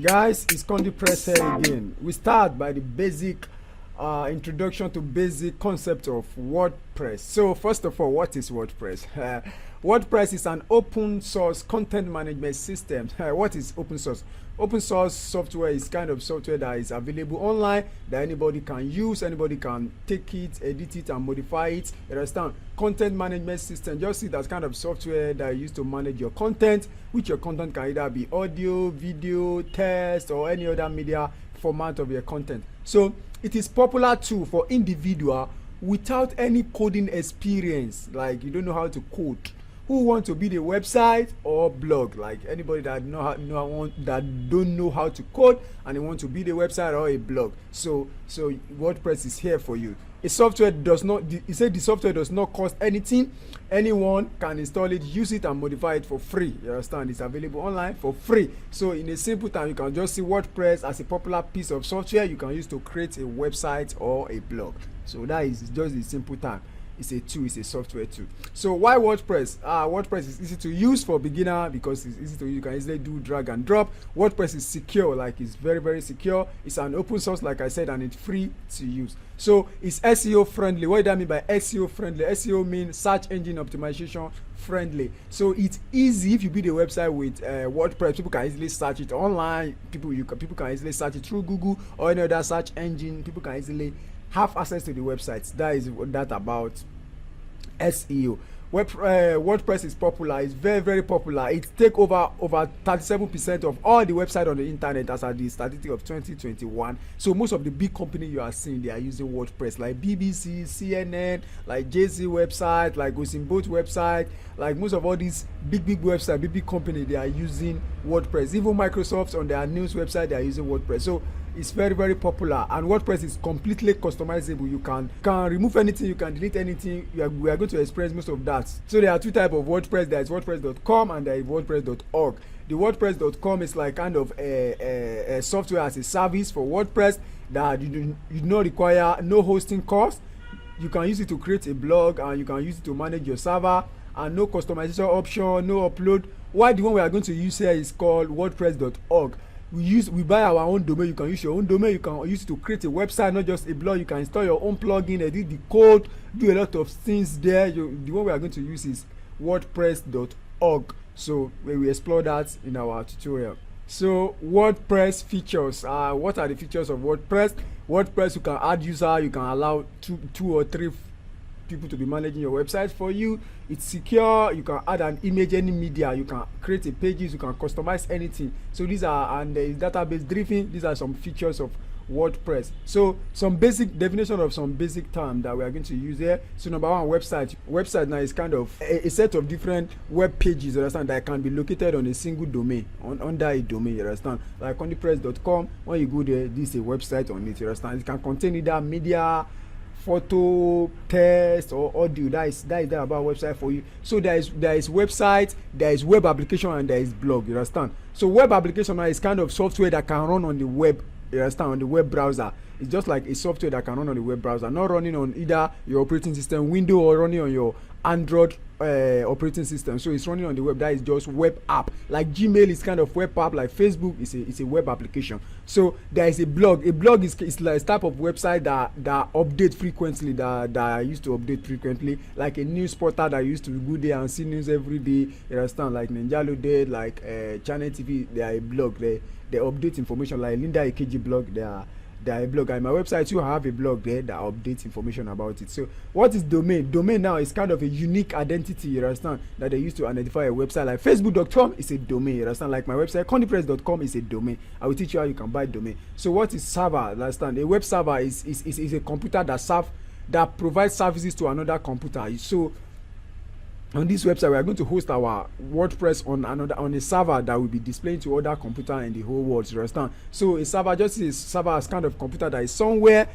Guys, it's Kondipress here again. We start by the basic introduction to basic concept of WordPress. So first of all, what is WordPress? WordPress is an open source content management system. What is open source? Open source software is kind of software that is available online that anybody can use, anybody can take it, edit it and modify it. You understand? Content management system, just see that kind of software that you use to manage your content, which your content can either be audio, video, text or any other media format of your content. So it is popular too for individual without any coding experience, like you don't know how to code, who want to build a website or blog, like anybody that that don't know how to code and they want to build a website or a blog. So WordPress is here for you. A software does not, he said the software does not cost anything. Anyone can install it, use it and modify it for free. You understand? It's available online for free. So in a simple time, you can just see WordPress as a popular piece of software you can use to create a website or a blog. So that is just the simple time. It's a tool, it's a software tool. So why WordPress? WordPress is easy to use for beginner because it's easy to use. You can easily do drag and drop. WordPress is secure, like it's very secure. It's an open source, like I said, and it's free to use. So it's SEO friendly. What do I mean by SEO friendly? SEO means search engine optimization friendly. So it's easy if you build a website with WordPress. People can easily search it online. People can easily search it through Google or any other search engine. People can easily have access to the websites. That is that about SEO. WordPress is popular. It's very popular. It take over 37% of all the websites on the internet as at the statistic of 2021. So most of the big companies you are seeing, they are using WordPress, like BBC, CNN, like JC website, like Boat website, like most of all these big websites, big companies, they are using WordPress. Even Microsoft on their news website, they are using WordPress. So it's very popular, and WordPress is completely customizable. You can remove anything, you can delete anything. We are going to experience most of that. So there are two types of WordPress. There is WordPress.com and there is WordPress.org. The WordPress.com is like kind of a software as a service for WordPress that you do not require no hosting cost. You can use it to create a blog and you can use it to manage your server, and no customization option, no upload. While the one we are going to use here is called WordPress.org. We buy our own domain. You can use your own domain. You can use it to create a website, not just a blog. You can install your own plugin, edit the code, do a lot of things there. The one we are going to use is WordPress.org. So we will explore that in our tutorial. So WordPress features. What are the features of WordPress? WordPress, you can add user. You can allow two or three people to be managing your website for you. It's secure. You can add an image, any media. You can create a pages. You can customize anything. So these are, and there is database driven. These are some features of WordPress. So some basic definition of some basic terms that we are going to use here. So number one, website now is kind of a set of different web pages, you understand, that can be located on a single domain, under a domain, you understand, like kondipress.com. When you go there, this is a website on it, you understand. It can contain either media, photo, text or audio. That is about website for you. So there is website, there is web application, and there is blog, you understand. So web application is kind of software that can run on the web, you understand, on the web browser. It's just like a software that can run on the web browser, not running on either your operating system window or running on your Android operating system. So it's running on the web. That is just web app. Like Gmail is kind of web app, like Facebook is a web application. So there is a blog. A blog is like a type of website that update frequently, that I used to update frequently, like a news portal that used to go there and see news every day, you understand, like Ninjalo did, like Channel TV. They are a blog. They update information, like Linda Ikeji blog. They are a blog. And my website too, I have a blog there that updates information about it. So what is domain? Domain now is kind of a unique identity, you understand, that they use to identify a website. Like Facebook.com is a domain, you understand. Like my website Kondipress.com is a domain. I will teach you how you can buy domain. So what is server? Understand, a web server is a computer that provides services to another computer. So on this website, we are going to host our WordPress on a server that will be displaying to other computer in the whole world, you understand. So a server just is server as kind of computer that is somewhere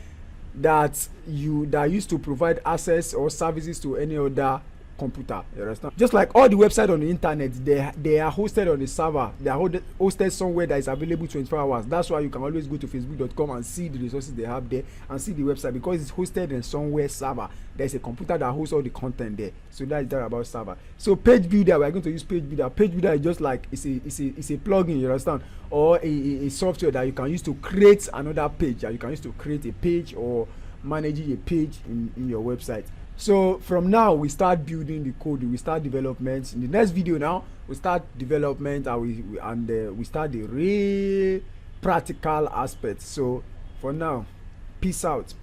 that used to provide access or services to any other computer. You understand? Just like all the websites on the internet, they are hosted on the server. They are hosted somewhere that is available 24 hours. That's why you can always go to facebook.com and see the resources they have there and see the website, because it's hosted in somewhere server. There's a computer that hosts all the content there. So that's that about server. So page builder, we're going to use page builder. Page builder is just like it's a plugin, you understand, or a software that you can use to create another page. You can use to create a page or managing a page in your website. So from now we start building the code, we start development. In the next video now we start development, and we start the real practical aspects. So for now, peace out.